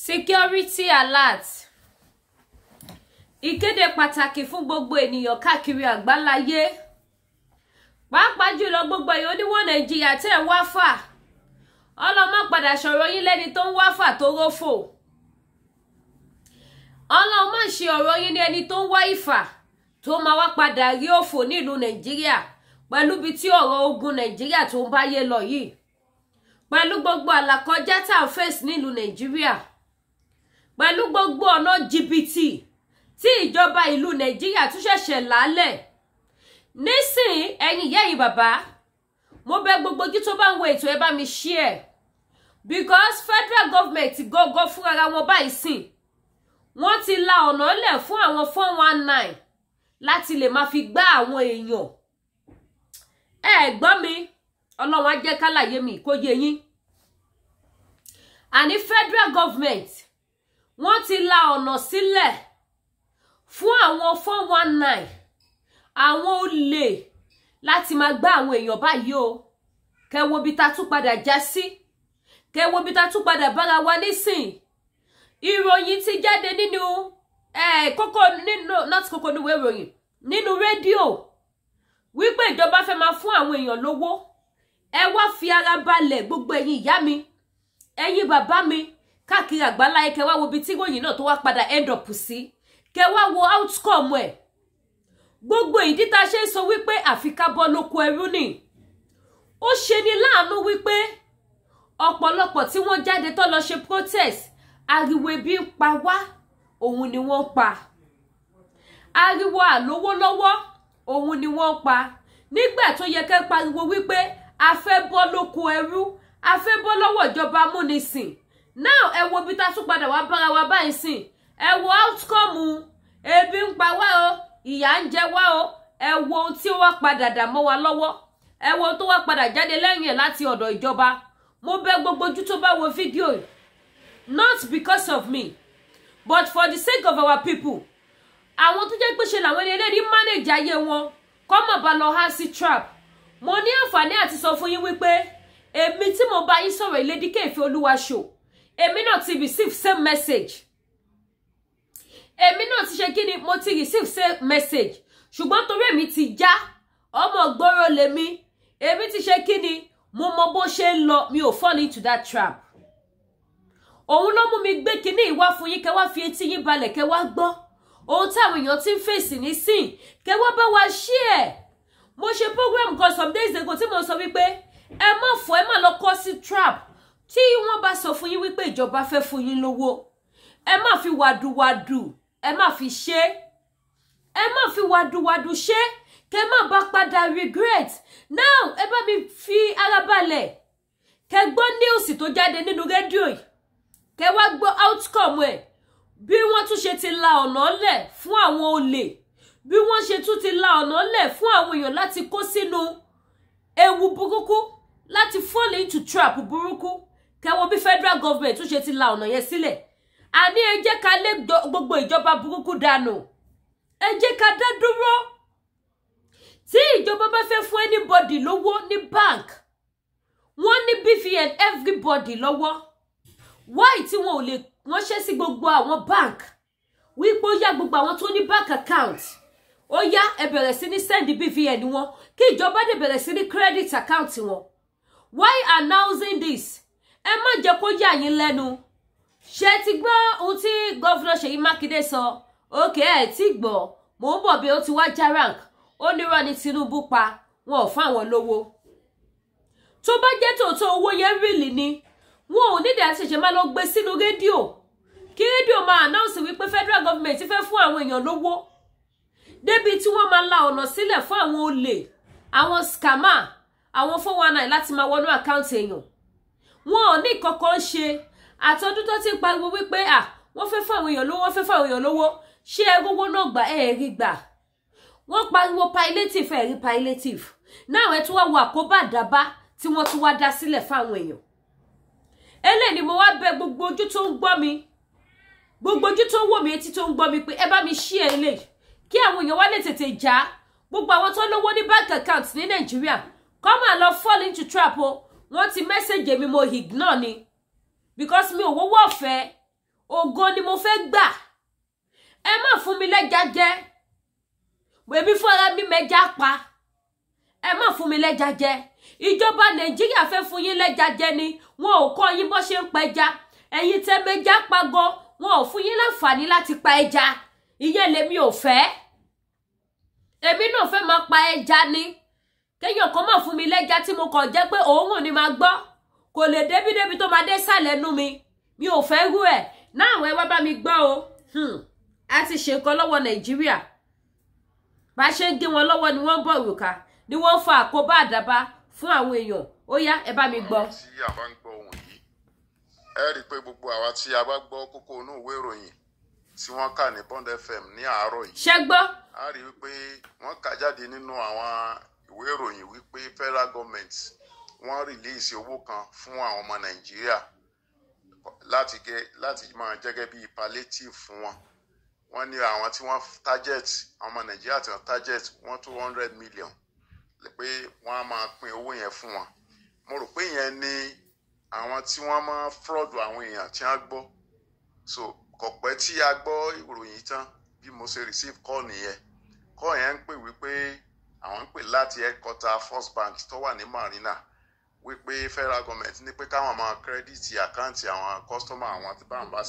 Security alert. Ìkéde pàtàkì fún gbogbo ènìyàn káàkiri àgbáláyé. Pàápàá jùlọ gbogbo èèyàn oníwọ̀n Nàìjíríà tẹ́ ń wá fà. Ọlọ́mọ padà sọ̀rọ̀ yín lẹ́ni tó ń wá fà tó rófò. Ọlọ́mọ ṣe ọ̀rọ̀ yín ní ẹni tó ń wá ìfà tó máa wá padà rí òfò nílùú Nàìjíríà pẹ̀lú bí tí ọ̀rọ̀ ogun Nàìjíríà tó ń báyé lọ yìí. Pẹ̀lú gbogbo àlàkọjá tá à ń fèsì nílùú Nàìjíríà. Pẹ̀lú gbogbo ọ̀nà jìbìtì tí ìjọba ìlú Nàìjíríà tún ṣẹ̀ṣẹ̀ lálẹ̀. Nísìn ẹ̀yin ìyá yìí bàbá, mo bẹ̀ gbogbo kí tó bá ń wo ètò ẹ bá mi share. Because federal government gọ́gọ́ fún ara wọn báyìí sìn. Wọ́n ti la ọ̀nà lẹ̀ fún àwọn 419 láti lè máa fi gbá àwọn èèyàn. Gbọ́ mi, Ọlọ́run á jẹ́ kálàyé mi kó yé yín. Àní federal government wọ́n ti la ọ̀nà sílẹ̀ fún àwọn 419 àwọn olè láti máa gbá àwọn èèyàn báyìí o. Kẹ́wo bí ta tún padà já sí. Kẹ́wo bí ta tún padà bára wa nísìn. Ìròyìn ti jáde nínú kókó níwé ìròyìn nínú rédíò wípé ìjọba fẹ́ máa fún àwọn èèyàn lówó. Ẹ wá fi ara balẹ̀ gbogbo ẹ̀yin ìyá mi, ẹ̀yin bàbá mi káàkiri àgbáláyé, kẹ́ wá wo bí tí ìròyìn náà tó wá padà end up sí. Kẹ́ wá wo outcome ẹ̀. Gbogbo ìdí tá ṣe ń sọ wípé àfi ká bọ́ lóko ẹrú ni. Ó ṣe ni láàánú wípé ọ̀pọ̀lọpọ̀ tí wọ́n jáde tó lọ ṣe protest, ariwo ebi ń pa wá, òun ni wọ́n pa. Ariwo àlówó lọ́wọ́, òun ni wọ́n pa. Nígbà tó yẹ kẹ́ pariwo wípé a fẹ́ bọ́ lóko ẹrú, a fẹ́ bọ́ lọ́wọ́ ìjọba amúnisìn. Now ẹ wo bí ta tún padà wá bára wa báyìí sìn. Ẹ wo outcome, ebi ń pa wá o, ìyà ń jẹ wá o. Ẹ wo ohun tí ó wá padà dà mọ́ wa lọ́wọ́. Ẹ wo ohun tó wá padà jáde lẹ́yìn ẹ̀ láti ọ̀dọ̀ ìjọba. Mo bẹ̀ gbogbo ojú tó bá wo fídíò yìí. Not because of me, but for the sake of our people. Àwọn tó jẹ́ pé ṣe làwọn ẹlẹ́rìí manage ayé wọn kọ́ mọ̀ bá lọ há sí trap. Mo ní àǹfààní àti sọ fún yín wípé èmi tí mo bá yín sọ̀rọ̀ Ìlédìkẹ́ Ìfẹ́olúwa show, èmi náà ti receive same message. Èmi náà ti ṣe kí ni, mo ti receive same message. Ṣùgbọ́n torí èmi ti já, ọmọ gbọ́rọ̀ lèmi. Èmi ti ṣe kí ni, mo mọ bó ṣe ń lọ, mi ò fall into that trap. Òun ló mú mi gbé kíní ìwá fún yín, kẹ́ wá fi etí yín balẹ̀, kẹ́ wá gbọ́ ohun táwọn èèyàn ti ń fèsì nísìn, kẹ́ wá bá wa share. Mo ṣe program kan some days ago tí mo sọ wípé ẹ má fọ́, ẹ má lọ kọ́ sí trap. Tí wọ́n bá sọ fún yín wípé ìjọba fẹ́ fún yín lówó, ẹ má fi wàdùwàdù, ẹ má fi ṣe. Ẹ má fi wàdùwàdù ṣe, kẹ́ má bá padà regret. Now ẹ bá mi fi ara balẹ̀. Kẹ́ gbọ́ news tó jáde nínú rédíò yìí. Kẹ́ wá gbọ́ outcome ẹ̀. Bí wọ́n tún ṣe ti la ọ̀nà lẹ̀ fún àwọn olè. Bí wọ́n ṣe tún ti la ọ̀nà lẹ̀ fún àwọn èèyàn láti kó sínú ewu burúkú, láti fall into trap burúkú. Kẹ́ wo bí federal government tún ṣe ti la ọ̀nà yẹn sílẹ̀. Àní ẹ jẹ́ ká lé gbogbo ìjọba burúkú dànù. Ẹ jẹ́ ká dá dúró. Tí ìjọba bá fẹ́ fún anybody lówó ní bank, wọ́n ní BVN everybody lọ́wọ́. Why tí wọn ò lè ránṣẹ́ sí gbogbo àwọn bank wípé ó yá gbogbo àwọn tó ní bank account, ó yá ẹ bẹ̀rẹ̀ sí ní send BVN wọn kí ìjọba dé bẹ̀rẹ̀ sí ní credit account wọn. Why announcing this? Ẹ má jẹ́ kó yà yín lẹ́nu. Ṣé ti gbọ́ ohun tí Governor Ṣèyí Mákindé sọ? Okay, ẹ ti gbọ́. Mo ń bọ̀ bí ó ti wá já rank. Ó ní irọ́ ni Tinubu pa, wọn ò fún àwọn lówó. Tó bá jẹ́ tòótọ́ owó yẹn really ni, wọn ò nídìí àti ṣẹ̀ṣẹ̀ máa lọ gbé sínú rédíò. Kí rédíò máa announce wípé federal government fẹ́ fún àwọn èèyàn lówó. Débi tí wọ́n máa la ọ̀nà sílẹ̀ fún àwọn olè, àwọn scammer, àwọn 419 láti máa wọnú àkáǹtì èèyàn. Wọn ò ní kankan ṣe. Àtọdún tó ti pariwo wípé wọ́n fẹ́ fún àwọn èèyàn lówó, wọ́n fẹ́ fún àwọn èèyàn lówó. Ṣé owó náà gbà rí gbà? Wọ́n pariwo palliative, rí palliative. Náà ẹ tún wá wo àkóbá àdábá tí wọ́n tún wá dá sílẹ̀ fún àwọn èèyàn. Eléyìí ni mo wá bẹ̀ gbogbo ojú tó ń gbọ́ mi, gbogbo ojú tó ń wò mí, etí tó ń gbọ́ mi pé ẹ bá mi share eléyìí kí àwọn èèyàn wá lè tètè já. Gbogbo àwọn tó lówó ní bank account ní Nàìjíríà kọ́ máa lọ fall into trap o. Wọ́n ti message mi, mo ignore ni because mi ò wọ́wọ́ ọ̀fẹ́. ògo ni mo fẹ́ gbà. Ẹ má fún mi lẹ́ja jẹ. Èmi fúnra mi mẹ́ja pa. Ẹ má fún mi lẹ́ja jẹ. Ìjọba Nàìjíríà fẹ́ fún yín lẹ́ja jẹ ni. Wọn ò kọ́ yín bó ṣe ń pẹja. Ẹ̀yin tẹ́ mẹ́ja pa gan. Wọn ò fún yín láǹfààní láti pa ẹja. Ìyẹn lèmi ò fẹ́. Èmi náà fẹ́ máa pa ẹja ni. Kéèyàn kan má fún mi lẹ́ja tí mo kàn jẹ́ pé òórùn ni máa gbọ́. Kò lè débi tó máa dé sàlẹ̀ nú mi. Mi ò fẹ́ rú ẹ̀. Náà ẹ wá bá mi gbọ́ o. A ti ṣe nǹkan lọ́wọ́ Nàìjíríà. Bá ṣe ń gé wọn lọ́wọ́ ni wọ́n ń bọ̀ òrùka. Ni wọ́n fa àkóbá àdábá fún àwọn èèyàn. Ó yá ẹ bá mi gbọ́. Tí a bá ń gbọ́ ohun yìí, ẹ rí i pé gbogbo àwa tí a bá gbọ́ kókó inú ìwé ìròyìn tí wọ́n kà ní Bond FM ní àárọ̀ yìí. Ṣé gbọ́? A rí i pé wọ́n kà jáde nínú àwọn ìwé ìròyìn wípé federal government wọ́n release owó kan fún àwọn ọmọ Nàìjíríà láti máa jẹ́gẹ́ bí palliative fún wọn. Wọ́n ní àwọn tí wọ́n target àwọn ọmọ Nàìjíríà tí wọ́n target wọ́n 200 million pé wọ́n á máa pín owó yẹn fún wọn. Mo rò pé yẹn ni àwọn tí wọ́n máa fraud àwọn èèyàn tí wọ́n gbọ́. So kò pẹ́ tí a gbọ́ ìròyìn tán bí mo ṣe receive call nìyẹn. Call yẹn ń pè wípé àwọn ń pè láti headquarter First Bank tó wà ní Marina wípé federal government ní pé káwọn máa credit àkáǹtì àwọn customer àwọn tí báwọn bá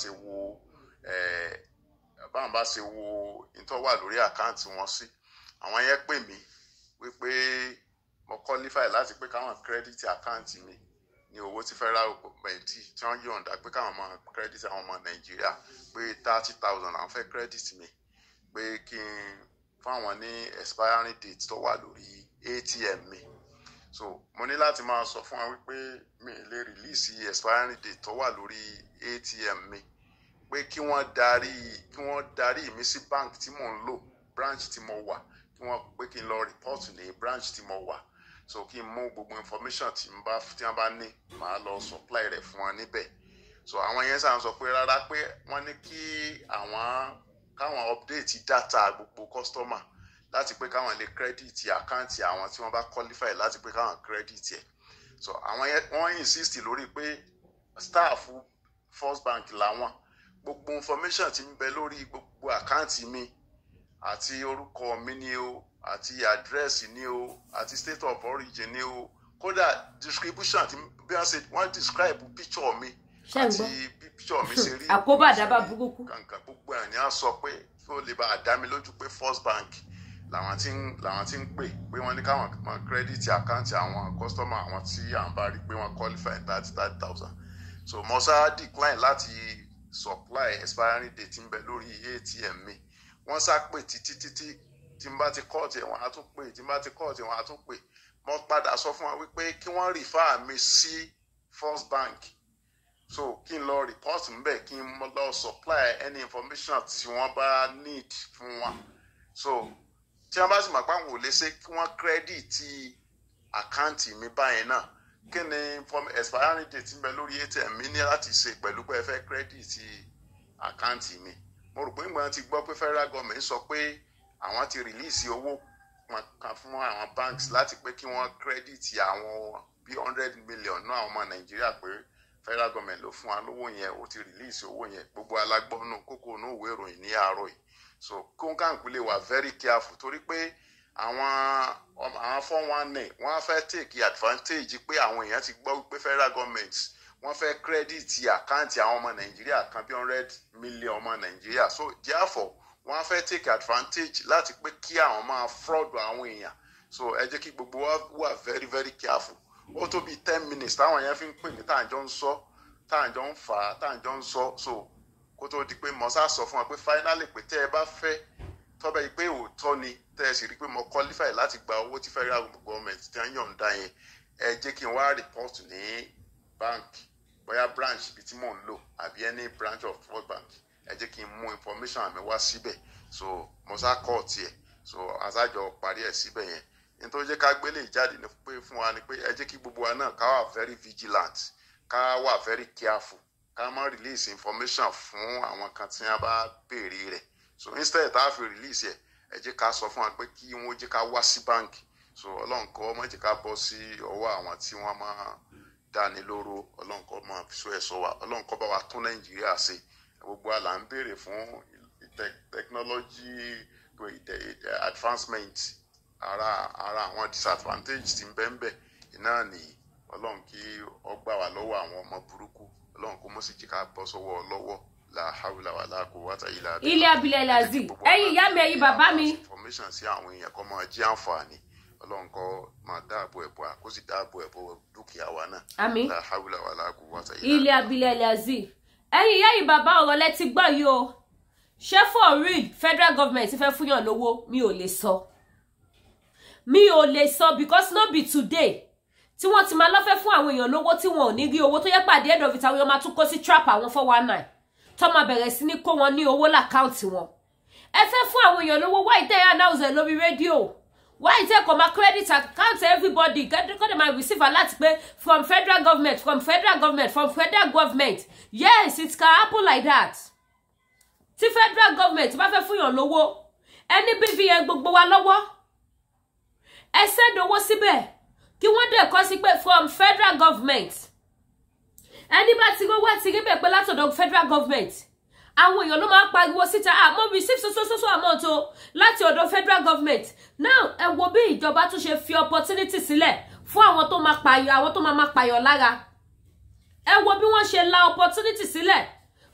ṣe wo ìtọ́ wà lórí àkáǹtì wọn sí. Àwọn yẹn pè mí wípé mo qualify láti pé káwọn credit àkáǹtì mi ní owó tí federal government tí wọ́n yọ̀ǹda pé káwọn máa credit àwọn ọmọ Nàìjíríà pé 30,000 àwọn fẹ́ credit mi pé kí n fún àwọn ní expiring date tó wà lórí ATM mi. So mo ní láti máa sọ fún wọn wípé mi lè release expiring date tó wà lórí ATM mi pé kí wọ́n darí mi sí bank tí mò ń lò, branch tí mo wà, kí wọ́n pé kí n lọ report ní branch tí mo wà. So kí n mú gbogbo information tí wọ́n bá ní màá lọ supply rẹ̀ fún wọn níbẹ̀. So àwọn yẹn sàn sọ pé rárá pé wọ́n ní kí káwọn update data gbogbo customer láti pé káwọn lè credit àkáǹtì àwọn tí wọ́n bá qualify láti pé káwọn credit ẹ̀. So àwọn yẹn wọ́n insist lórí pé staff First Bank làwọn gbogbo information tí ń bẹ lórí gbogbo àkáǹtì mi àti orúkọ mi ni o àti address ni o àti state of origin ni o kódà distribution tí bí wọ́n describe picture mi àti picture mi ṣe rí àkóbá àdábá burúkú kankan gbogbo ẹ̀ ní a sọ pé kí ó lè bá a dá mi lójú pé First Bank làwọn tí ń pè pé wọ́n ní káwọn máa credit àkáǹtì àwọn customer àwọn tí à ń bá rí pé wọ́n qualify 30,000. So mo sá decline láti supply expiring date ń bẹ lórí ATM mi. Wọ́n sá pè títí tí n bá ti kọ́ ọ̀tẹ̀ wọn á tún pè tí n bá ti kọ́ ọ̀tẹ̀ wọn á tún pè. Mo padà sọ fún wọn wípé kí wọ́n refer mi sí First Bank. So kí n lọ report ńbẹ̀ kí n lọ supply any information tí wọ́n bá need fún wọn. So tí wọ́n bá sì mọ̀ pé àwọn ò lè ṣe kí wọ́n credit àkáǹtì mi báyẹn náà kí ni expiring date ń bẹ lórí ATM mi ní láti ṣe pẹ̀lú pé ẹ fẹ́ credit àkáǹtì mi. Mo rò pé ìgbà tí gbọ́ pé federal government sọ pé àwọn ti release owó kan fún àwọn banks láti pé kí wọ́n credit àwọn bí 100 million náà àwọn ọmọ Nàìjíríà pé federal government ló fún wa lówó yẹn ó ti release owó yẹn gbogbo alágbọ́nù kókó inú ìwé ìròyìn ní àárọ̀ yìí. So kóńkàǹkù lè wà very careful torí pé àwọn 419 wọ́n á fẹ́ take advantage pé àwọn èèyàn ti gbọ́ wípé federal government wọ́n fẹ́ credit àkáǹtì àwọn ọmọ Nàìjíríà kan bí 100 million ọmọ Nàìjíríà. So therefore wọ́n á fẹ́ take advantage láti pé kí àwọn máa fraud àwọn èèyàn. So ẹ jẹ́ kí gbogbo wa wà very very careful. Ó tó bí 10 minutes táwọn yẹn fi ń pè ní táàjọ ń sọ táàjọ ń fà á táàjọ ń sọ. So kó tó di pé mo sá sọ fún wa pé finally pé tẹ́ ẹ bá fẹ́ tọ́bẹ̀ yìí pé òótọ́ ni tẹ́ ẹ sì rí pé mo qualify láti gba owó tí federal government ti ń yọ̀ǹda yẹn ẹ jẹ́ kí n wá report ní bank bóyá branch ibi tí mò ń lò àbí any branch of First Bank ẹ jẹ́ kí n mú information mi wá síbẹ̀. So mo sá kọ́ tiẹ̀ so aṣáájọ parí ẹ̀ síbẹ̀ yẹn nítorí jẹ́ ká gbélé ìjáde ní pé fún wa ni pé ẹ jẹ́ kí gbogbo wa náà ká wà very vigilant ká wà very careful ká má release information fún àwọn kan tí wọ́n bá béèrè rẹ̀. So instead tá a fi release ẹ jẹ́ ká sọ fún wa pé kí wọ́n jẹ́ ká wá sí báǹkì. So Ọlọ́run kó má jẹ́ ká bọ́ sí ọwọ́ àwọn tí wọ́n máa dáni lóró. Ọlọ́run kó máa fi sọ ẹ̀ sọ wa. Ọlọ́run kó bá wa tún Nàìjíríà ṣe. gbogbo àlà ń béèrè fún technology advancement ara àwọn disadvantage tí ń bẹ́ẹ̀ iná nìyí. Ọlọ́run kí ó gbà wá lọ́wọ́ àwọn ọmọ burúkú, Ọlọ́run kó mọ́ sí jí ká bọ́ sọ́wọ́ lọ́wọ́ la hawla wala quwwata illa billah. Ilé abilẹ̀ lazi ẹ̀yin ìyá mi ẹ̀yin bàbá mi. Information sí àwọn èèyàn kó máa jẹ́ àǹfààní, Ọlọ́run kó máa dáàbò ẹ̀bọ̀ kó sì dáàbò ẹ̀bọ̀ dúkìá wa náà. Àmín. La hawla wala quwwata illa billah. Ilé abilẹ̀ lazi ẹ̀yin ìyá yìí bàbá ọ̀rọ̀ lẹ ti gbọ́ yìí o. Ṣé for real federal government fẹ́ fúnyàn lówó? Mi ò lè sọ. Mi ò lè sọ because no be today. Tí wọ́n ti máa lọ fẹ́ fún àwọn èèyàn lówó tí wọn ò ní rí owó tó yẹ pàdé end of it àwọn èèyàn máa tún kó sí trap àwọn 419 tó máa bẹ̀rẹ̀ sí ní kó wọn ní owó lákáùntì wọn. Ẹ fẹ́ fún àwọn èèyàn lówó why tẹ́ announce lórí rédíò? Why tẹ́ kò máa credit account everybody kọ́ dẹ̀ máa receive alert pé from federal government, from federal government, from federal government. Yes, it can happen like that. Tí federal government bá fẹ́ fún èèyàn lówó, ẹni BVN gbogbo wa lọ́wọ́. Ẹ send owó síbẹ̀. Kí wọ́n dẹ̀ kọ́ sí pé from federal government. Ẹni bá ti rówó ti rí bẹ̀ pé látọ̀dọ̀ federal government. Àwọn èèyàn ló máa ń pariwo síta mo receive so amount o láti ọ̀dọ̀ federal government. Now ẹ wo bí ìjọba tún ṣe fi opportunity sílẹ̀ fún àwọn tó máa pààyàn, àwọn tó máa pààyàn lára. Ẹ wo bí wọ́n ṣe la opportunity sílẹ̀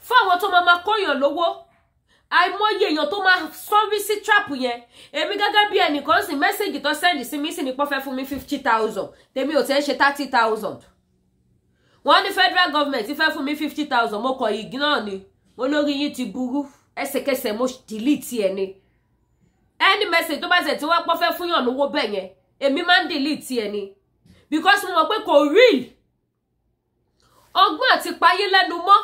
fún àwọn tó máa kóyàn lówó. Àìmọye èèyàn tó máa sọ́rí sí trap yẹn. Èmi gẹ́gẹ́ bí ẹnìkan sì mẹ́sẹ̀gì tó sẹ́ndì sí mi sì ní pọ́ fẹ́ fún mi 50,000. Tèmi ò tẹ́ ṣe 30,000. Wọ́n ní federal government fẹ́ fún mi 50,000. Mo kọ̀ yìí náà ni. Mo lórí yín ti burú. Ẹsẹ̀kẹsẹ̀ mo delete ẹ̀ ni. Any message tó bá ṣe tí wọ́n pọ́ fẹ́ fún yàn lówó bẹ́ẹ̀ yẹn. Èmi máa ń delete ẹ̀ ni. Because mo mọ̀ pé kò real. Ọgbọ́n àti payé lẹ́nu mọ́.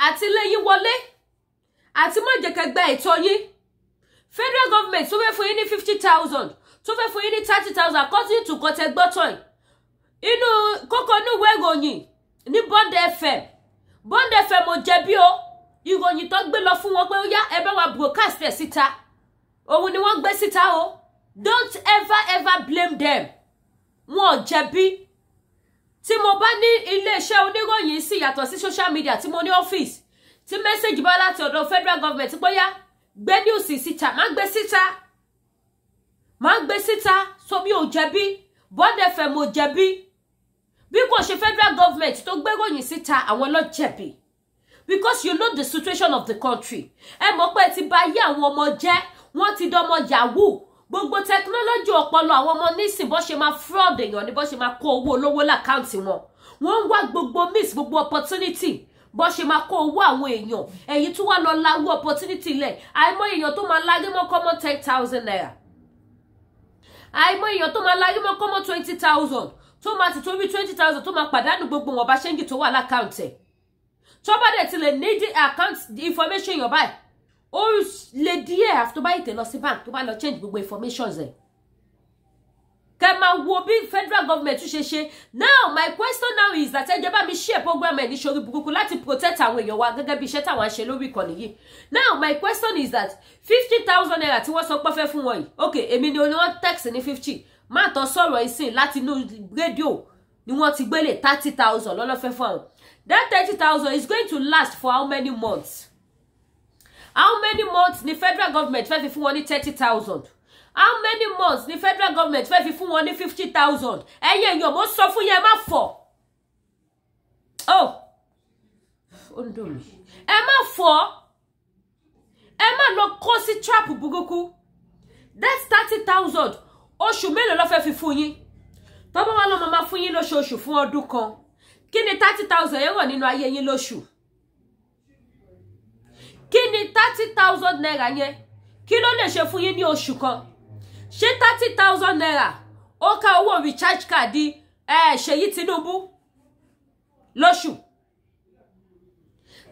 Àti lẹ́yìn wọlé. Àti má jẹ́ kẹ́ gba ẹ̀tọ́ yín. Federal government tó fẹ́ fún yín ní 50,000, tó fẹ́ fún yín ní 30,000 according to kọ́tẹ́ gbọ́tọ̀. Inú kókó inú ìwé ìròyìn ní Bond FM. Bond FM ò jẹ̀bi o. Ìròyìn tó gbé lọ fún wọn pé ó yá ẹ bá wa broadcast ẹ̀ síta. Òun ni wọ́n gbé síta o. Don't ever blame them. Wọn ò jẹ̀bi. Tí mo bá ní ilé-iṣẹ́ oníròyìn sí yàtọ̀ sí social media tí mo ní ọ́fíìsì. Tí message bá láti ọ̀dọ̀ federal government bóyá gbé news síta má gbé síta so mi ò jẹ̀bi Bond FM ò jẹ̀bi bí kò ṣe federal government tó gbé ròyìn síta àwọn ló jẹ̀bi because you know the situation of the country. Ẹ mọ̀ pé ti bà ayé àwọn ọmọ jẹ́ wọ́n ti dọmọ yahoo gbogbo technology ọpọlọ àwọn ọmọ nísìn bó ṣe máa fraud èèyàn ni bó ṣe máa kó owó olówó lákáùntì wọn wọ́n ń wá gbogbo miss gbogbo opportunity bó ṣe máa kó owó àwọn èèyàn èyí tó wá lọ láwú opportunity lẹ̀ àìmọ̀ èèyàn tó máa lárí mọ́ kọ́mọ́ 10,000 naira àìmọ̀ èèyàn tó máa lárí mọ́ kọ́mọ́ 20,000 tó máa ti torí 20,000 tó máa pàdánù gbogbo wọn bá ṣẹ́ńgì tó wà lákàùntì tó bá dẹ̀ ti lè ní account information yàn báyìí ó lè díẹ̀ after báyìí tẹ̀ lọ sí bank tó bá lọ change gbogbo informations ẹ̀ kẹ́ máa wo bí federal government ṣe ṣe. Now my question now is that ẹ jẹ́ bá mi share program ẹ̀ ní sórí burúkú láti protect àwọn èèyàn wa gẹ́gẹ́ bí iṣẹ́ táwọn ṣe lórí ìkànnì yìí. Now my question is that 50,000 naira tí wọ́n sọ pé fẹ́ fún wọn yìí okay èmi ni wọ́n text ní 50 má tọ́ sọ̀rọ̀ ìsìn láti inú rédíò ni wọ́n ti gbélé 30,000 lọ́lọ́ fẹ́ fún àwọn. That 30,000 is going to last for how many months? How many months ni federal government fẹ́ fi fún wọn ní 30,000? How many months ni federal government fẹ́ fi fún wọn ní 50,000? Ẹyẹ èèyàn mo sọ fún yẹn má fọ̀. Oh, ó ń dùn mí. Ẹ má fọ̀. Ẹ má lọ kó sí trap burúkú. That's 30,000. Oṣù mélòó ló fẹ́ fi fún yín? Tó bá wá lọ máa fún yín lóṣooṣù fún ọdún kan. Kí ni 30,000 yẹn wà nínú ayé yín lóṣù? Kí ni 30,000 naira yẹn? Kí ló lè ṣe fún yín ní oṣù kan? Ṣé 30,000 naira ó ká owó recharge card Ṣèyí Tinubu lóṣù?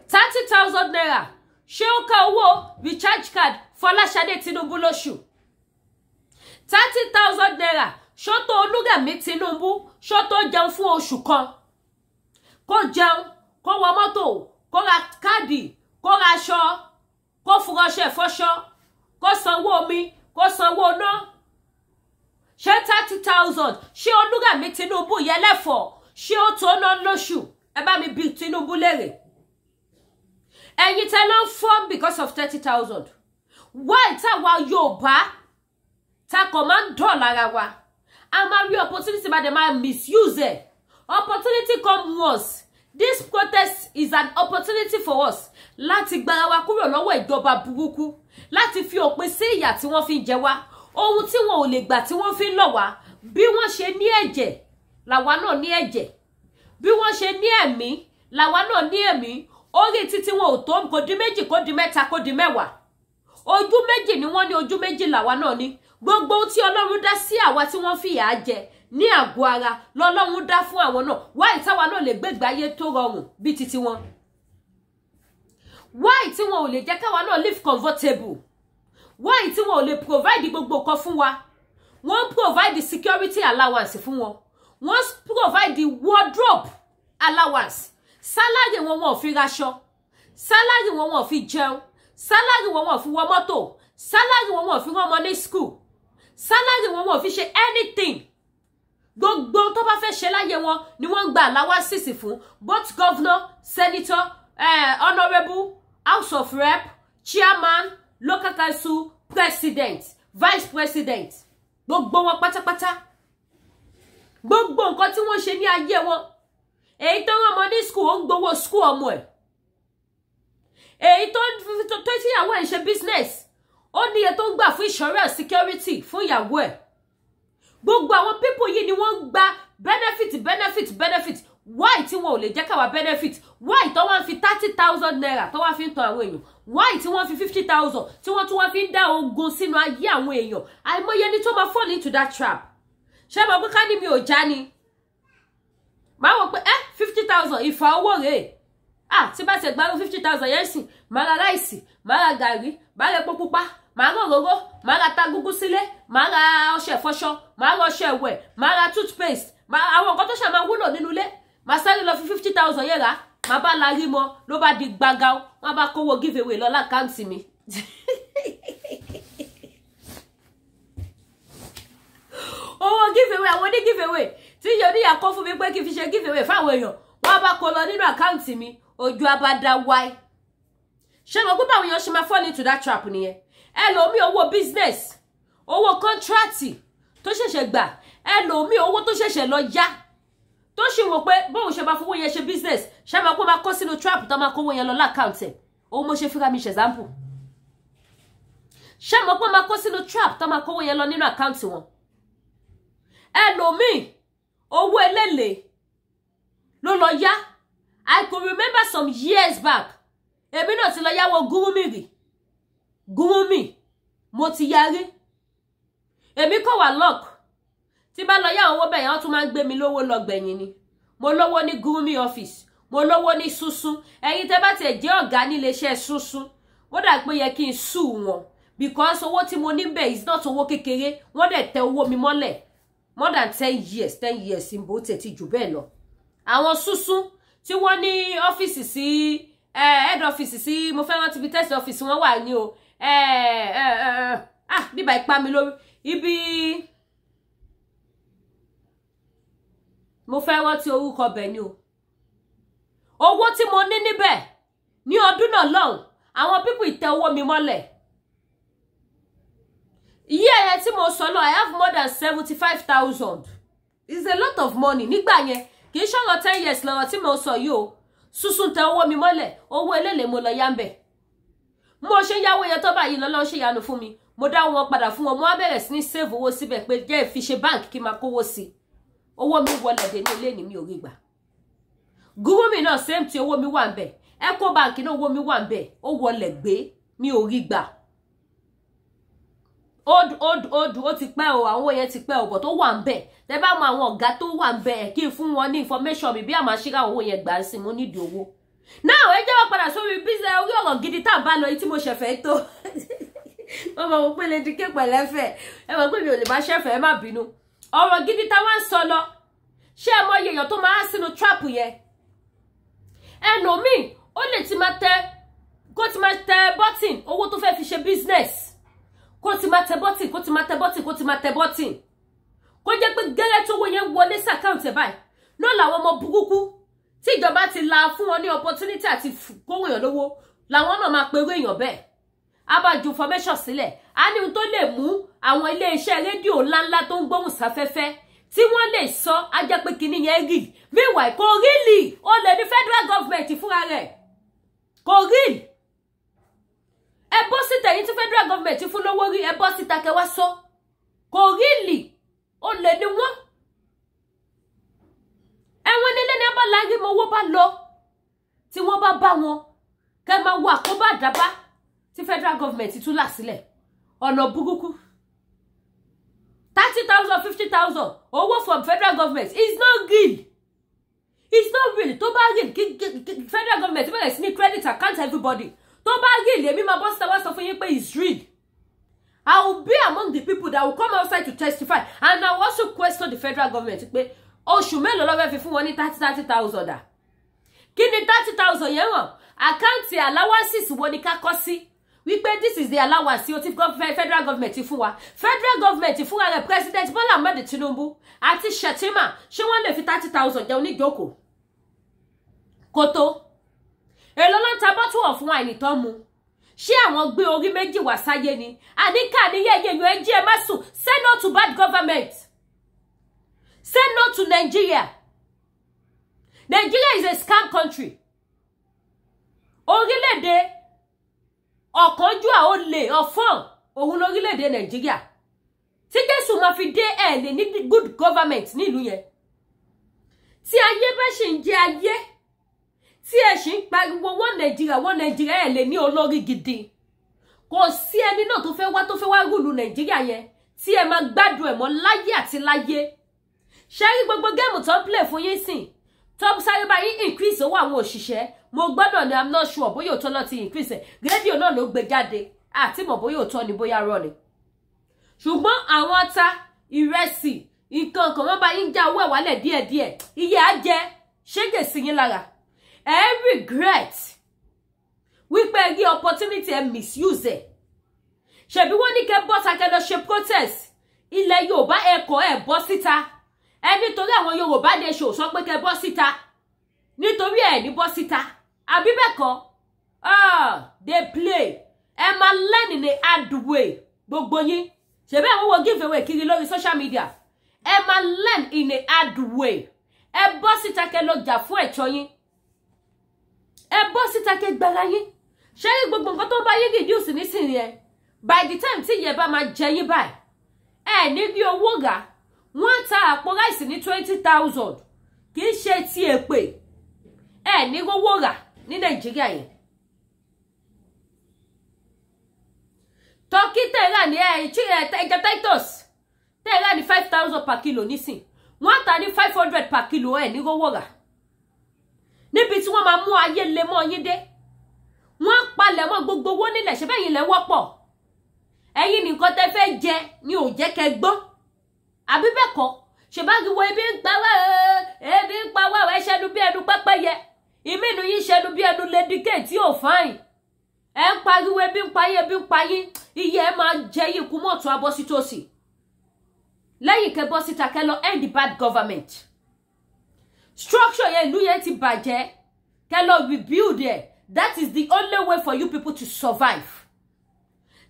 30,000 naira ṣé ó ká owó recharge card Fọláṣadé Tinubu lóṣù? 30,000 naira ṣó tó Olúrẹ̀mí Tinubu ṣó tó jẹun fún oṣù kan? Kó jẹun, kó wọ mọ́tò, kó ra káàdì, kó ra aṣọ, kó furọṣẹ fọṣọ, kó sanwó omi, kó sanwó ná. Ṣé 30,000 ṣé Olúrẹ̀mí Tinubu yẹlẹ́fọ̀ ṣé ó tó ná lóṣù? Ẹ bá mi bi Tinubu léèrè. ẹ̀yin tẹ́ ló ń form because of 30,000 why táwa Yorùbá ta kò máa ń dọ̀ lára wa a máa rí opportunity bá dẹ̀ máa misuse ẹ̀. Opportunity come once. This protest is an opportunity for us láti gbára wa kúrò lọ́wọ́ ìjọba burúkú, láti fi òpin sí ìyà tí wọ́n fi ń jẹ wá, ohun tí wọn ò lè gbà tí wọ́n fi ń lọ̀ wá. Bí wọ́n ṣe ní ẹ̀jẹ̀ làwa náà ní ẹ̀jẹ̀, bí wọ́n ṣe ní ẹ̀mí làwa náà ní ẹ̀mí. Orí títí wọn ò tó kó di méjì kó di mẹ́ta kó di mẹ́wàá. Ojú méjì ni wọ́n ní, ojú méjì làwa náà ní. Gbogbo tí Ọlọ́run dá sí àwa tí wọ́n fìyà jẹ ní àgọ́ ara lọ́lọ́run dá fún àwọn náà. Why táwa náà lè gbégbé ayé tó rọrùn bí titi wọn? Why tí wọn ò lè jẹ́ káwa náà live comfortable? Why tí wọn ò lè provide gbogbo nǹkan fún wa? Wọ́n provide security allowance fún wọn, wọ́n provide the wardrobe allowance. Salary wọn ò fi raṣọ, salary wọn ò fi jẹun, salary wọn ò fi wọ mọ́tò, salary wọn ò fi rán ọmọ ní school, salary wọn ò fi ṣe anything. Gbogbo tó bá fẹ́ ṣe láyé wọn ni wọ́n gba allowances fún, both governor, senator, honorable, house of rep, chairman, local council, president, vice president. Gbogbo wọn pátápátá. Gbogbo nǹkan tí wọ́n ṣe ní ayé wọn. Èyí tó rán ọmọ ní school ó ń gbowó school ọmọ ẹ̀. Èyí tó tí ìyàwó ẹ̀ ń ṣe business ó ní iye tó ń gbà fún insurance security fún ìyàwó ẹ̀. Gbogbo àwọn people yìí ni wọ́n ń gba benefit. Why tí wọn ò lè jẹ́ káwa benefit? Why tó wọ́n fi 30,000 naira tó wọ́n fi ń tan àwọn èèyàn? Why tí wọ́n fi 50,000 tí wọ́n tún wọ́n fi ń dá ogun sínú ayé àwọn èèyàn? Àìmọye ni tó máa fall into that trap. Ṣé mo pé ká ní mi ò já ni? Màá wò pé 50,000 ìfà owó rèé. Tí bá ti gbárù 50,000 yẹn sìn, màá ra ráìsì, màá ra gàrí, màá ra epo pupa, màá ra òróró, màá ra tagugu sílé, màá ra ọṣẹ ìfọṣọ, màá ra ọṣẹ ìwẹ̀, màá ra toothpaste, àwọn nǹkan tó ṣe máa wúlò nínú ilé. Màá sáré lọ fi 50,000 yẹn rà, màá bá la rí mọ, ló bá di gbàgà, wọ́n bá kówó giveaway lọ lákàntì mi. Owó giveaway, àwọn ní giveaway tí yóò níyà kó fún mi pé kí n fi ṣe giveaway fáwọn èèyàn, wọ́n bá kó lọ nínú àkáǹtì mi, ojú abada wáì. Ṣé mo gbọ́ báwọn èèyàn ṣe máa fall into that trap nìyẹn? Ẹlòmíì owó business, owó contract tó ṣẹ̀ṣẹ̀ gbà, ẹlòmíì owó tó ṣẹ̀ṣẹ̀ lọ yá, tó ṣì wò pé bóun ṣe máa fowó yẹn ṣe business, ṣé máa kó máa kó sínú trap tó máa kówó yẹn lọ lákàǹtì ẹ̀. Òun mo ṣe fíra mi ṣe example. Ṣé mo pé máa kó sínú trap tó máa kówó yẹn lọ nínú àkáǹtì wọn? Ẹlòmíì owó eléle ló lọ yá. I could remember some years back. Èmi náà ti lọ yáwó Gurumi rí. Gurumi mo ti yarí. Èmi kò wà lock. Tí bá lọ yá owó bẹ́ẹ̀ yẹn tún máa ń gbé mi lówó lọ gbẹ̀yìn ni. Mo lówó ní Gurumi office, mo lówó ní Susun. Ẹ̀yin tẹ́ bá ti jẹ́ ọ̀gá ní iléeṣẹ́ Susun, ó dà pé yẹ kí n sue wọn because owó tí mo ní bẹ́ẹ̀ is not owó kékeré. Wọ́n dẹ̀ tẹ owó mi mọ́lẹ̀ more than 10 years in bó tẹ̀ ti jù bẹ́ẹ̀ lọ. Àwọn Susun tí wọ́n ní ọ́fíìsì sí head office sí mo fẹ́ rántí bí test office wọ́n wà ní o bíbá ipá mi lórí ibi mo fẹ́ rántí orúkọ bẹ̀ ni o. Owó tí mo ní níbẹ̀ ní ọdún náà lọ́hùn, àwọn people ìtẹ owó mi mọ́lẹ̀. Iye ẹ̀yẹ tí mo sọ lọ, I have more than 75,000. It's a lot of money. Nígbà yẹn kì í ṣọ̀rọ̀ 10 years lọ́rọ̀ tí mo sọ yìí o. Susun tẹ owó mi mọ́lẹ̀, owó eléle mo lọ yá ń bẹ̀. Mo ṣe yáwó yẹn tó báyìí lọ́lọ́ ṣe yanu fún mi. Mo dá wọn padà fún wọn, mo wá bẹ̀rẹ̀ sí ní save owó síbẹ̀ pé jẹ́ fi ṣe bank kí máa kówó sí. Owó mi wọlé dé ní ilé ni mi ò rí gbà. Gurumi náà same tí owó mi wà ń bẹ̀. Ecobank náà owó mi wà ń bẹ̀. Ó wọlé gbé mi ò rí gbà. Old ó ti pẹ́ o, àwọn yẹn ti pẹ́ o, but tó wà ń bẹ̀. Tẹ́ bá mọ àwọn ọ̀gá tó wà ń bẹ̀ kí n fún wọn ní information mi bí àmà ṣíra owó yẹn gbà sí mo nídìí owó. Now ẹ jẹ́ wá padà sórí business orí ọ̀rọ̀ gidi tá à ń bá lọ tí mo ṣẹ̀fẹ̀ tó. Wọ́n mọ̀ wọ́n pé lè di ké pẹ̀lẹ́fẹ̀. Ẹ mọ̀ pé mi ò lè bá ṣẹ̀fẹ̀ ẹ má bínú. Ọ̀rọ̀ gidi tá wá ń sọ lọ. Ṣé ẹ mọ iye èèyàn tó máa sínú trap yẹn? Ẹlòmíì ó lè ti máa tẹ button owó tó fẹ́ fi ṣe business. Kó ti máa tẹ button, kó ti máa tẹ button, kó ti máa tẹ button. Kó jẹ́ pé gẹ́lẹ́ tó wó yẹn wọlé sí account ẹ̀ báyìí. Náà làwọn ọmọ burúkú tí ìjọba ti la fún wọn ní opportunity àti kówó èèyàn lówó làwọn náà máa perú èèyàn bẹ́ẹ̀ a bá ju information sílẹ̀ a ní ohun tó lè mú àwọn ilé-iṣẹ́ rédíò ńláńlá tó ń gbóhùn sáfẹ́fẹ́ tí wọ́n lè sọ á jẹ́ pé kinní yẹn rí meanwhile kò rí ó lè ní federal government fúnra rẹ̀ kò rí ẹ bọ́ síta èyí tí federal government fún lówó rí ẹ bọ́ síta kẹwàá sọ kò rí ó lè ní wọ́n ẹ̀wọ̀n nílé ní abá láàrin mọ owó bá lọ tí wọ́n bá wọn kẹ́ máa wo àkóbá àdábá tí federal government tún là sílẹ̀ ọ̀nà burúkú 30,000 50,000 owó from federal government is not real tó bá real federal government bẹ̀rẹ̀ sí ní credit account everybody tó bá real èmi máa bọ́ síta wá sọ fún yín pé is real I will be among the people that will come outside to testify and I will also question the federal government pé oṣù mélòó ló fẹ́ fi fún wọn ní 30,000 dà kí ni 30,000 yẹn wọ̀n àkáǹtì allowances wo ni ká kọ́ sí wípé this is the allowance tí o ti federal government fún wa federal government fúnra rẹ̀ president Bola Ahmed Tinubu àti Shettima ṣé wọ́n lè fi 30,000 jẹun níjókòó kótó èlò ló ń ta bottle of wine tó mu ṣé àwọn gbé orí méjì wá sáyé ni àníkà ní yẹ́yẹ́ yóò ẹ jí ẹ má sùn say no to bad government say no to Nigeria. Nigeria is a scam country. Orílẹ̀-èdè ọ̀kánjúà olè ọ̀fọ́n òun lórílẹ̀-èdè Nigeria. Tí Jésù máa fi dé ẹ̀ lè ní good government nílùú yẹn. Tí ayé bá ṣì ń jẹ ayé, tí ẹ ṣì ń pariwo wọ́n Nigeria ẹ̀ lè ní olórí gidi. Kò sí ẹni náà tó fẹ́ wá rúlu Nigeria yẹn tí ẹ máa gbádùn ẹ̀ mọ́ láyé àti láyé. Ṣé rí gbogbo géèmù tó ń play fún yín sìn? Tó sáré bá yín increase owó àwọn òṣìṣẹ́ mo gbọ́dọ̀ ní I'm not sure bóyá òótọ́ ló ti increase rédíò náà ló gbé jáde àti mọ̀ bóyá òótọ́ ni bóyá rọ́ ni ṣùgbọ́n àwọn ata ìrẹsì nǹkan kan wọ́n bá yín já owó ẹ̀ wálẹ̀ díẹ̀díẹ̀ iye á jẹ ṣége sí yín lára ẹ regret wípé ẹ rí opportunity ẹ misuse ẹ ṣebí wọ́n ní kẹ́ bọ́ sákẹ́ lọ ṣe protest ilẹ̀ Yorùbá ẹ̀kọ́ ẹ̀ bọ́ síta nítorí àwọn Yorùbá dé ṣò sọ pé kẹ́ bọ́ síta nítorí ẹ̀ ní bọ́ síta àbí bẹ́ẹ̀ kọ́ they play ẹ máa learn in a hard way gbogbo yín ṣebí àwọn wo give away kiri lórí social media ẹ máa learn in a hard way ẹ bọ́ síta kẹ́ lọ jà fún ẹ̀tọ́ yín ẹ bọ́ síta kẹ́ gbára yín ṣé gbogbo nǹkan tó bá yín reduce nísìnyí ẹ by the time tí ìyẹn bá máa jẹ yín báyìí ẹ ní bí owó rà wọ́n ta àpò ráìsì ní 20,000 kì í ṣe tí èpè ẹ ní owó rà ní Nàìjíríà yẹn tọ́kí tẹ̀ra ní ẹja Titus tẹ̀ra ní 5,000 per kilo nísìn wọ́n ta ní 500 per kilo ẹ ní owó rà níbi tí wọ́n máa mú ayé lé mọ́ yín dé wọ́n palẹ̀ mọ́ gbogbo owó nílẹ̀ ṣe bẹ́yìn lẹ́ wọ́pọ̀ ẹ̀yin nìkan tẹ́ fẹ́ jẹ ni ò jẹ́ kẹ́ gbọ́ àbí bẹ́ẹ̀ kọ́ ṣe bá gbogbo ebi ń pa wá ẹ ṣẹnu bí ẹnu pẹ́pẹ́yẹ ìmínú yín ṣẹnu bí ẹnu lédíkè tí ò fáìn ẹ ń pariwo ebi ń pa yín iye ẹ máa jẹ yín kú mọ́tò abọ́ sí tòsí lẹ́yìn kẹ́ bọ́ síta kẹ́ lọ end the bad government structure yẹn ìlú yẹn ti bàjẹ́ kẹ́ lọ rebuild ẹ̀ that is the only way for you people to survive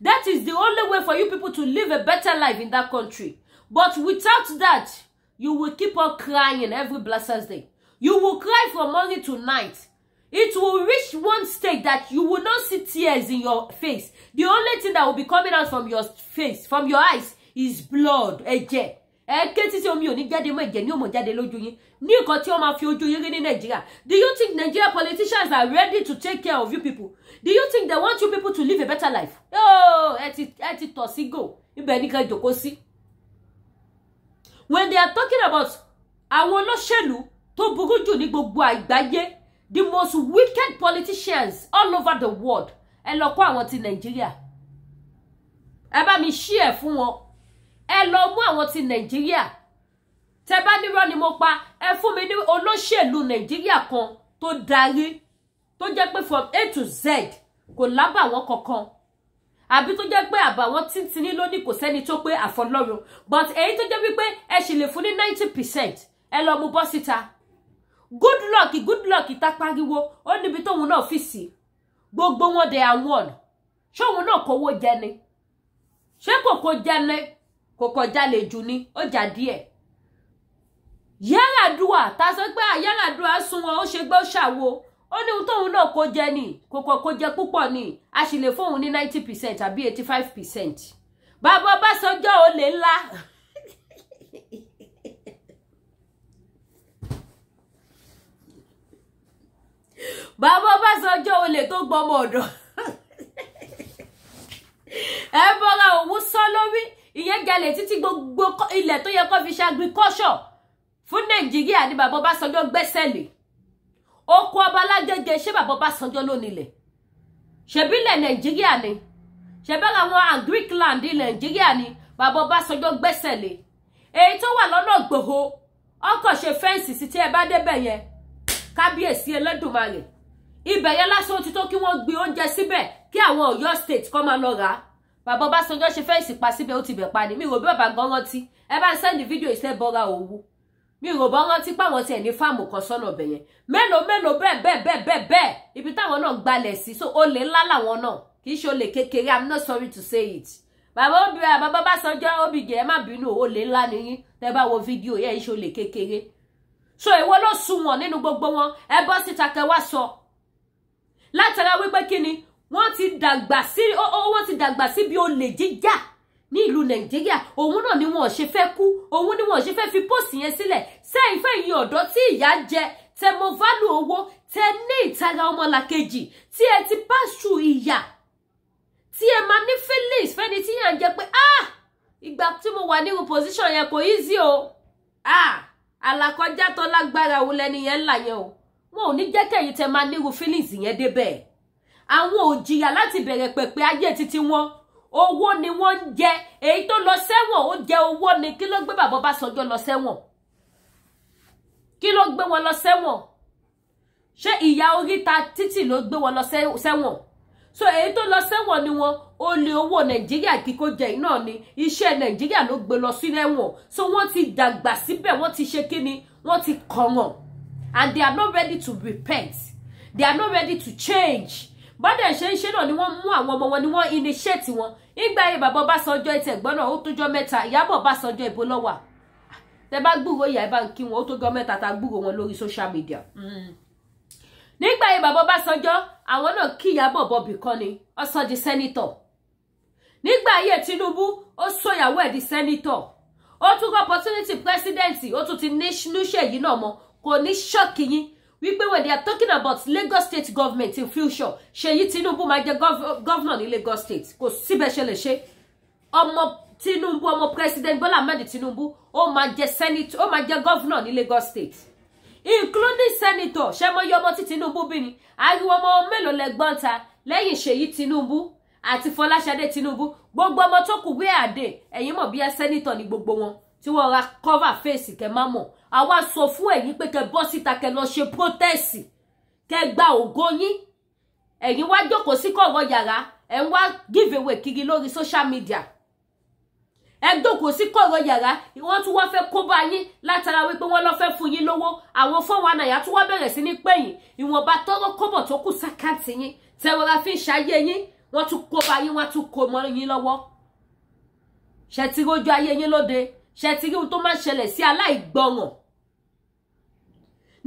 that is the only way for you people to live a better life in that country. But without that, you will keep on crying every blessed day. You will cry from morning to night. It will reach one stage that you will not see tears in your face. The only thing that will be coming out from your face, from your eyes, is blood, ẹ̀jẹ̀. Ẹ̀kẹ́ tí omi ò ní jáde mọ́ ẹ̀jẹ̀ ní ó máa jáde lójú yín. Ní nǹkan tí ó máa fi ojú yín rí ní Nàìjíríà. Do you think Nigeria politicians are ready to take care of you people? Do you think they want you people to live a better life? Oh, ẹ ti tọ̀ sí gò. Ibẹ̀ ní ká jókòó sí. When they are talking about àwọn olóṣèlú tó burú jù ní gbogbo àgbáyé, the most wicked politicians all over the world, ẹ lọ kó àwọn ti Nigeria. Ẹ bá mi share fún wọn. Ẹ lọ mú àwọn ti Nigeria. Tẹ́ bá ní irọ́ ni mo pa, ẹ fún mi ní olóṣèlú Nigeria kan tó darí, tó jẹ́ pé from A to Z kò lábàwọ́n kankan. Àbí tó jẹ́ pé àbàwọ́n tíntìní lónìí kò sẹ́ni tó pé àfọlọ́run, but èyí tó jẹ́ wípé ẹ sì lè fún ní 90%, ẹ lọ mú bọ́ síta. Good luck tá pariwo ó níbi tóun náà fi sí. gbogbo wọn they are one ṣóhun náà kówó jẹ ni ṣé kòkó jẹ ni kòkó jalè jù ni ó jà díẹ̀ Yar'Adua ta sọ pé Yar'Adua sún wọn ó ṣe gbọ́ ṣàwo ó ní ohun tóun náà kó jẹ ni kòkó kó jẹ púpọ̀ ni a sì lè fóun ní 90% àbí 85%. Bàbá Ọbásanjọ́ olè ńlá Bàbá Ọbásanjọ́ olè tó gbọmọ ọ̀dọ̀ ẹ bọ́ra òun sọ lórí ìyẹn jalè títí gbogbo ilẹ̀ tó yẹ kó fi ṣe agriculture fún Nàìjíríà ni Bàbá Ọbásanjọ́ gbẹ́sẹ̀ lé oko ọba lágége ṣé Bàbá Ọbásanjọ́ ló nílẹ̀ ṣebílẹ̀ Nàìjíríà ni ṣebẹ́ra àwọn agric land ilẹ̀ Nàìjíríà ni Bàbá Ọbásanjọ́ gbẹ́sẹ̀ lé èyí tó wà lọ́nà Ìgbòho ọkọ̀ ṣe fẹ́ǹsì sí tí ẹ bá débẹ̀ yẹn kábíyèsí Ẹlẹ́dùmarè ibẹ̀ yẹn lásán ó ti tó kí wọ́n gbé oúnjẹ síbẹ̀ kí àwọn Ọ̀yọ́ state kọ́ máa lọ rà á Bàbá Ọbásanjọ́ ṣe fẹ́ǹsì pa síbẹ̀ ó ti bẹ̀ pa ni mi rò bí bàbá gan rántí ẹ bá ń sẹ́ndì fídíò ìṣẹ́ bọ́ra òwú mi rò bọ́ rántí páwọn tiẹ̀ ní fáàmù kan sọ́nà ọbẹ̀ yẹn mélòó bẹ́ẹ̀ ibi táwọn náà gbalẹ̀ sí so olè ńlá làwọn náà kì í ṣe olè kékeré I'm not sorry to say it bàbá Ọbásanjọ́ Obìgẹ̀ ẹ má bínú olè ńlá nìyí tẹ́ bá wo fídíò yẹn ṣe olè kékeré so ìwọ ló sunwọ̀n nínú gbogbo wọn ẹ bọ́ síta kẹ́ wá sọ látara wípé kíni wọ́n ti dàgbà sí bí olè jíjà ní ìlú Nàìjíríà òun náà ni wọn ò ṣe fẹ́ kú òun ni wọn ò ṣe fẹ́ fi póòsì yẹn sílẹ̀ sẹ́yìn fẹ́ yín ọ̀dọ́ tí ìyà jẹ tẹ mọ válù owó tẹ ní ìtara ọmọlàkejì tí ẹ ti pàṣù ìyà tí ẹ máa ní feelings fẹ́ni tí yàn jẹ pé ìgbà tí mo wà nírú position yẹn kò easy o àlàkọjá tó lágbára òun lẹni yẹn ńlá yẹn o wọn ò ní jẹ́ kẹ́yìn tẹ máa nírú feelings yẹn débẹ̀ àwọn ò jìyà láti bẹ̀rẹ̀ pẹ̀pẹ̀ ayé títí wọn owó ni wọ́n ń jẹ èyí tó lọ sẹ́wọ̀n ó jẹ owó ni kí ló gbé Bàbá Ọbásanjọ́ lọ sẹ́wọ̀n kí ló gbé wọn lọ sẹ́wọ̀n ṣé ìyà oríta títì ló gbé wọn lọ sẹ́wọ̀n so èyí tó lọ sẹ́wọ̀n ni wọn olè owó Nàìjíríà kíkó jẹ iná ni iṣẹ́ Nàìjíríà ló gbé lọ sí ẹ̀wọ̀n so wọ́n ti dàgbà síbẹ̀ wọ́n ti ṣe kíni wọ́n ti kọ̀ràn and they are not ready to repent they are not ready to change bọ́dẹ̀ ṣe náà ni wọ́n mú àwọn ọmọ wọn ni wọ́n initiate wọn nígbà yẹn Bàbá Ọbásanjọ́ ẹtì ẹ̀gbọ́n náà ó tójọ́ mẹ́ta Ìyábọ̀ Ọbásanjọ́ ìbò lọ́wà tẹ bá gbúrò ìyá ẹ bá ń kí wọn ó tójọ́ mẹ́ta tá gbúrò wọn lórí social media nígbà yẹn Bàbá Ọbásanjọ́ àwọn náà kí Ìyábọ̀ bọ̀bì kan ni ó sọ di senator nígbà yẹn Tinubu ó sọ ìyàwó ẹ̀ di senator ó tún kọ́ opportunity president ó tún ti ní Ṣèyí náà mọ́ kò ní ṣọ́ọ̀kì yín wípé when they are talking about Lagos state government in future Ṣèyí Tinubu máa jẹ governor ní Lagos state kò síbẹ̀ ṣe lè ṣe ọmọ Tinubu ọmọ president Bọ́lá Ahmed Tinubu ó máa jẹ senator ó máa jẹ governor ní Lagos state including senator ṣe mọ iye ọmọ tí Tinubu bí ni ariwo ọmọ mélòó lẹ́gbọ́n ta lẹ́yìn Ṣèyí Tinubu àti Fọláṣadé Tinubu gbogbo ọmọ tó kù wé àdé ẹ̀yin mọ̀ bí ẹ senator ní gbogbo wọn tí wọ́n ra cover face kẹ́ má mọ̀ àwa sọ fún ẹ̀yin pé kẹ́ bọ́ síta kẹ́ lọ ṣe protest kẹ́ gba ògo yín ẹ̀yin wá jókòó sí kọ̀rọ̀ yàrá ẹ̀ ń wá give away kiri lórí social media ẹ jókòó sí kọ̀rọ̀ yàrá wọ́n tún wá fẹ́ kó bá yín látara wípé wọ́n lọ fẹ́ fún yín lówó àwọn fọ́wọ́n ànàyà tún wá bẹ̀rẹ̀ sí ní pẹ́yìn ìwọ̀nba tọ́rọ́ kọ́bọ̀ tó kù sákàtì yín tẹ̀wọ́ra fi ń ṣayé yín wọ́n tún kó bá yín wọ́n tún kó mọ́ yín lọ́wọ́ ṣe ti rójú ayé yín lóde ṣe ti rí ohun tó máa ń ṣẹlẹ̀ sí aláìgbọràn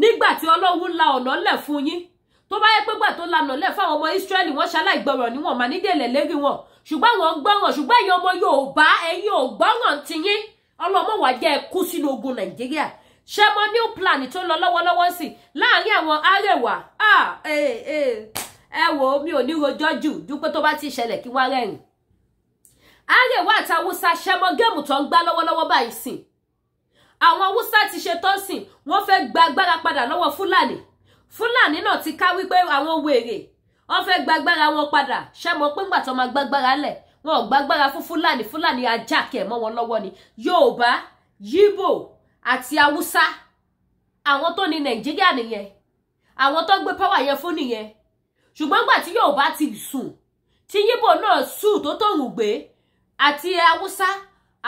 nígbà tí Ọlọ́run la ọ̀nà lẹ̀ fún yín tó bá yẹ pé gbà tó lanà lẹ̀ fáwọn ọmọ Ísírẹ́lì wọ́n ṣaláìgbọràn ni wọ́n máa ní délẹ̀ lérí wọn ṣùgbọ́n àwọn gbọ́ràn ṣùgbọ́n ẹ̀yin ọmọ Yorùbá ẹ̀yin ò gbọ́ràn tiyín ọlọ́mọ wà jẹ́ kú sínú ogun Nàìjíríà ṣe mọ new plan tó lọ lọ́wọ́lọ́wọ́ sí láàrin àwọn Arẹwà ẹ wò mi ò ní rojọ́ jù dúpẹ́ tó bá ti ṣẹlẹ̀ kí wá rẹ́rìn Arẹwà àti Haúsá ṣe mọ géèmù tó ń gbá lọ́wọ́lọ́wọ́ báyìí sìn àwọn Haúsá ti ṣe tó sìn wọ́n fẹ́ gba agbára padà lọ́wọ́ Fúlàní náà ti ká wípé àwọn wèrè wọ́n fẹ́ gba agbára wọn padà ṣe mọ̀ pé ńgbà tó máa gbágbára lẹ̀ wọn ò gbágbára fún Fúlàní ajákẹ́ mọ́ wọn lọ́wọ́ ni Yorùbá Yíbò àti Haúsá àwọn tó ní Nàìjíríà nìyẹn àwọn tó gbé power yẹn fún nìyẹn ṣùgbọ́n gbà tí Yorùbá ti sùn tí Yíbò náà sùn tó tóhùn gbé àti Haúsá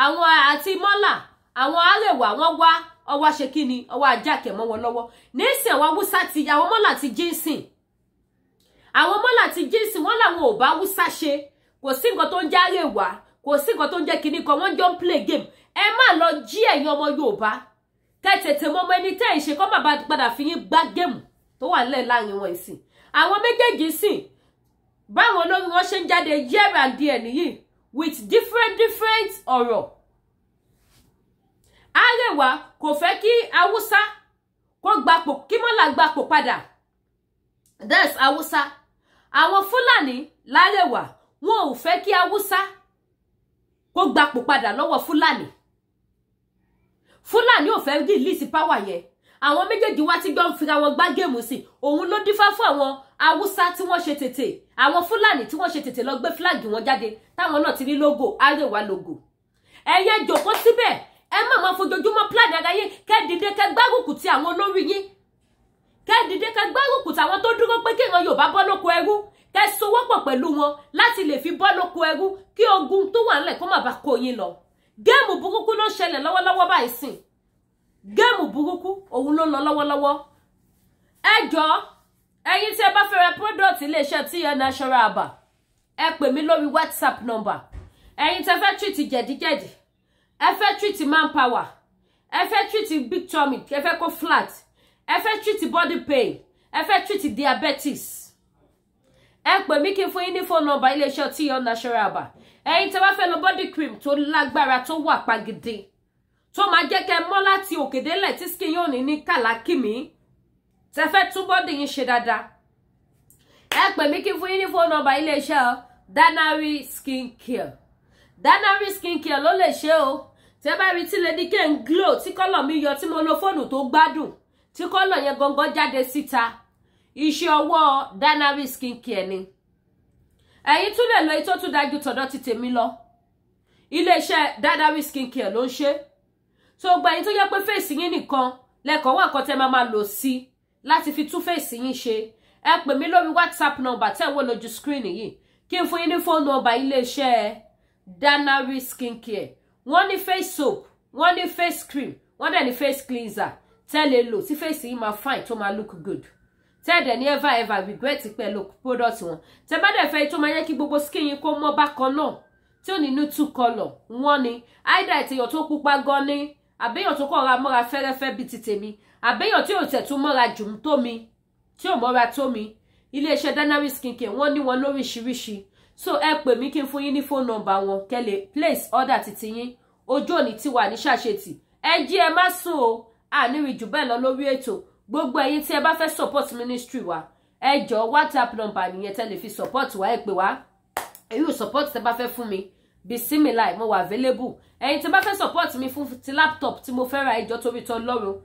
àwọn àti Mọ́là àwọn Arẹwà wọ́n wá ọwọ́ ṣe kíni ọwọ́ ajákẹ́ mọ́ wọn lọ́wọ́ nísìn àwọn Haúsá ti àwọn Mọ́là ti jínsìn àwọn mọ́là ti jíǹsì wọ́n làwọn ò bá Haúsá ṣe kò sí nǹkan tó ń járe wá kò sí nǹkan tó ń jẹ́ kinní kan wọ́n jọ ń play game ẹ má lọ jí ẹ̀yin ọmọ Yorùbá kẹ́ tètè mọ ọmọ ẹni tẹ́ ẹ̀ ń ṣe kọ́ má bá padà fi yín gbá géèmù tó wà nílẹ̀ láàrin wọn ìsìn àwọn méjèèjì sìn báwọn olórí wọn ṣe ń jáde year and year nìyí with different ọ̀rọ̀ Arewa kò fẹ́ kí Haúsá kó gbapò kí mọ́là gbapò padà that's Haúsá àwọn Fúlàní l'Arewa wọn ò fẹ́ kí Haúsá kó gbapò padà lọ́wọ́ Fúlàní ò fẹ́ release power yẹn àwọn méjèèjì wá tí gbọ́n fira wọn gbá géèmù sí òun ló dífá fún àwọn Haúsá tí wọ́n ṣe tètè àwọn Fúlàní tí wọ́n ṣe tètè lọ gbé flag wọn jáde táwọn náà ti ní logo Arewa logo ẹ̀yẹ jòkó síbẹ̀ ẹ má máa fojoojúmọ́ plan ara yín kẹ́ dìde kẹ́ gbárùkù ti àwọn olórí yín kẹ́ dìde kẹ́ gbárùkù ti àwọn tó dúró pé kí ìran Yorùbá bọ́ lóko ẹrú kẹ́ sowọ́pọ̀ pẹ̀lú wọn láti lè fi bọ́ lóko ẹrú kí ogun tó wà nílẹ̀ kó má bàa kó yín lọ géèmù burúkú ló ṣẹlẹ̀ lọ́wọ́lọ́wọ́ báyìí sìn géèmù burúkú òun ló lọ lọ́wọ́lọ́wọ́ ẹ jọ̀ọ́ ẹ̀yin tí ẹ bá fẹ́ ra product iléeṣẹ́ TN Natural Herbal ẹ pè mí lórí WhatsApp number ẹ̀yin tí ẹ fẹ́ treat jẹ̀díjẹ̀dí ẹ fẹ́ treat manpower ẹ fẹ́ treat big tummy ẹ fẹ́ kó flat ẹ fẹ́ treat body pain ẹ fẹ́ treat diabetes ẹ pè mí kí n fún yín ní phone number iléeṣẹ́ TN Natural Herbal ẹ̀yin tí ẹ bá fẹ́ lo body cream tó lágbára tó wà pagidi tó máa jẹ́ kẹ́ mọ́ láti òkè délẹ̀ tí skin yóò ní kàlákìmí tẹ́ fẹ́ tún body yín ṣe dáadáa ẹ pè mí kí n fún yín ní phone number iléeṣẹ́ Danari Skin Care Danari Skin Care ló lè ṣe o tẹ́ bá rí tí Lady K ń glow tí kọ́lọ̀ mi yọ tí mo lo fóònù tó gbádùn tí kọ́lọ̀ yẹn gangan jáde síta iṣẹ́ ọwọ́ Danari Skin Care ni ẹ̀yin tún lè lo èyí tó tún dájú tọ̀dọ̀ ti tèmi lọ iléeṣẹ́ Danari Skin Care ló ń ṣe so gba ẹ̀yin tó yẹ pé fèsì yín nìkan lẹ́kọ̀ọ́ wà kan tẹ́ máa lò sí láti fi tún fèsì yín ṣe ẹ pè mí lórí WhatsApp number tẹ́ wò lójú screen yìí kí n fún yín ní phone number iléeṣẹ́ Danari Skin Care wọ́n ní face soap wọ́n ní face cream wọ́n dẹ̀ ní face cleanser tẹ́ lè lò tí face yín máa fine tó máa look good tẹ́ dẹ̀ ní ever regret pé lo product wọn tẹ́ bá dẹ̀ fẹ́ tó máa yẹ kí gbogbo skin yín kó mọ́ bákan náà tí ò ní ní two colour wọ́n ní either ètèyàn tó pupa gan ni àbẹ́yàn tó kọ̀ ra mọ́ra fẹ́rẹ́fẹ́ bí ti tèmi àbẹ́yàn tí ò tẹ̀ tún mọ́ra jù tó mi tí ò mọ́ra tó mi iléeṣẹ́ Danari Skin Care wọ́n ní wọn lóríṣiríṣi so ẹ pè mí kí n fún yín ní phone number wọn kẹ́ lè place order titi yín ojú òní ti wà ní ṣàṣetì ẹ jí ẹ má sùn o àníri jù bẹ́ẹ̀ lọ lórí ètò gbogbo ẹ̀yin tí ẹ bá fẹ́ support ministry wa ẹ jọ̀ọ́ WhatsApp number nìyẹn tẹ́ lè fi support wa ẹ pè wá èyí support tẹ́ bá fẹ́ fún mi Bismillah mo wà available ẹ̀yin tí bá fẹ́ support mi fún ti laptop tí mo fẹ́ ra ìjọ torí tọ́ lọ́rùn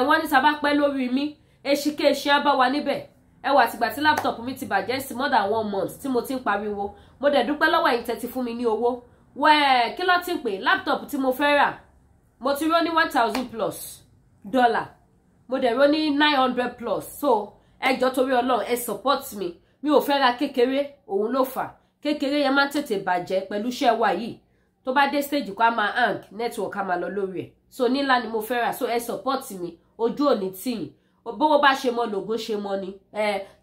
wọ́n ní tá bá pẹ́ lórí mi èṣìkè ṣe á bá wa níbẹ̀ ẹ wà tìgbà tí laptop mi ti bàjẹ́ sí more than 1 month tí mo ti ń pariwo mo dẹ̀ dúpẹ́ lọ́wọ́ ẹ̀yin tẹ́ ti fún mi ní owó wẹ́ẹ̀ kí ló ti ń pè laptop tí mo fẹ́ rà mo ti rọ́ ní $1,000+ mo dẹ̀ rọ́ ní $900+ so ẹjọ́ torí Ọlọ́run ẹ support mi ò fẹ́ ra kékeré òun ló fà kékeré yẹn máa tètè bàjẹ́ pẹ̀lú iṣẹ́ wa yìí tó bá dé stage kó a máa hang network a máa lọ lórí ẹ̀ so nílá ni mo fẹ́ rà so ẹ support mi ojú òní tìyìn bówó bá ṣe mọ lògó ṣe mọ ni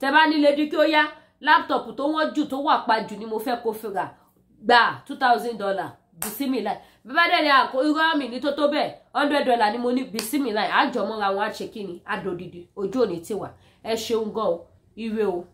tẹ bá ní Lady kí ó yá laptop tó wọ́n jù tó wà pa jù ni mo fẹ́ kó fi rà gbà $2,000 Bismillah bàbá dẹ̀ ní àkó irọ́ mi ní tó bẹ́ẹ̀ $100 ni mo ní Bismillah àjọmọ́ra wọn á ṣe kí ni àdòdìdì ojú òní tiwa ẹ ṣeun gan o ire o.